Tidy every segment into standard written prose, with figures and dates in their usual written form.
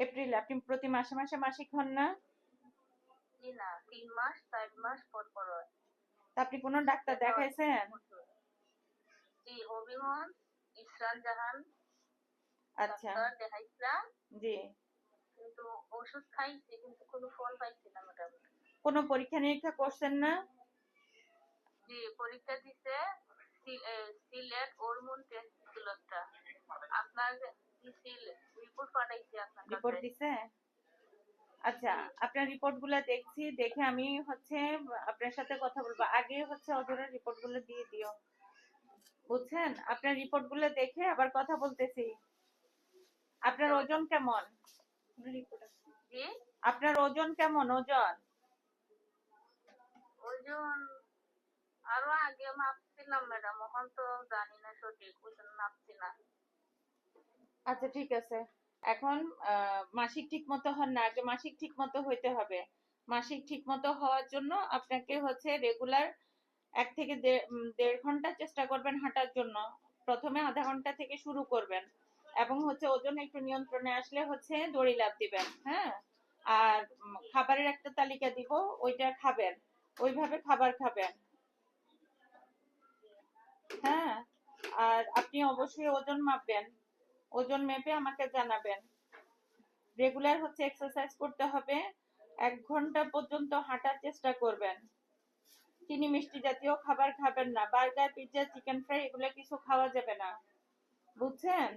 এপ্রিলে আপনি প্রতি মাসে মাসে মাসিক হন না? জি না, 3 মাস 4 মাস পর পর হয়। তা আপনি কোনো ডাক্তার ব্যথা হয় দেখাইছেন? প্রচুর। জি, হবিগঞ্জ, ইসরান জাহান আচ্ছা। ডাক্তার দেখাইছিলাম, জি। কিন্তু ওষুধ খাইছি কিন্তু কোনো ফল পাইছি না ম্যাডাম। কোনো পরীক্ষা নিরীক্ষা করছেন না? জি, পরীক্ষা দিছে, সিলেট হরমোন টেস্ট ছিল একটা। আপনার দিছিল, রিপোর্ট পাঠাইছি আপনার রিপোর্ট কাছে। দিছে? আচ্ছা, জি, আপনার রিপোর্ট গুলা দেখছি, দেখে আমি আপনার সাথে কথা বলবো। আগে অজয়ের রিপোর্ট গুলো দিয়ে দিও, বুঝছেন? আপনার রিপোর্ট গুলো দেখে আবার কথা বলতেছি। আপনার আচ্ছা ওজন ম্যাডাম। কেমন? জি, আপনার ওজন কেমন? ওজন? ওজন আরো আগে মাপছিলাম ম্যাডাম, এখন তো জানি না সঠিক, ওজন মাপছি না। আচ্ছা, ঠিক আছে। এখন মাসিক ঠিক মতো হন না, আগে মাসিক ঠিক মতো হইতে হবে। মাসিক ঠিক মতো হওয়ার জন্য আপনাকে রেগুলার 1 থেকে দেড় ঘন্টা চেষ্টা করবেন হাঁটার জন্য। প্রথমে আধা ঘন্টা থেকে শুরু করবেন, এবং ওজন একটু নিয়ন্ত্রণে আসলে দড়ি লাফ দিবেন, হ্যাঁ? আর খাবারের একটা তালিকা দিব, ওইটা খাবেন, ওইভাবে খাবার খাবেন, হ্যাঁ? আর আপনি অবশ্যই ওজন মাপবেন, ওজন মেপে আমাকে জানাবেন। রেগুলার এক্সারসাইজ করতে হবে, 1 ঘন্টা পর্যন্ত হাঁটার চেষ্টা করবেন। চিনি মিষ্টি জাতীয় খাবার খাবেন না, বার্গার, পিৎজা, চিকেন ফ্রাই এগুলো কিছু খাওয়া যাবে না, বুঝছেন?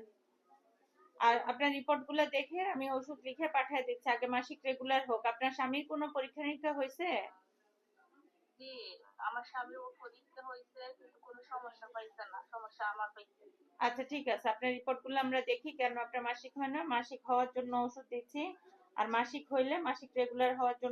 আর আপনার রিপোর্ট গুলো দেখে আমি ওষুধ লিখে পাঠিয়ে দিচ্ছি, আগে মাসিক রেগুলার হোক। আপনার স্বামীর কোনো পরীক্ষা নিরীক্ষা হয়েছে? জি, আমার স্বামীর পরীক্ষা হয়েছে কিন্তু কোনো সমস্যা পাইছে না, সমস্যা আমার পাইছে। আচ্ছা, ঠিক আছে, আপনার রিপোর্ট গুলো আমরা দেখি কেন আপনার মাসিক হয় না। মাসিক হওয়ার জন্য ওষুধ দিচ্ছি, আর মাসিক হইলে মাসিক রেগুলার হওয়ার জন্য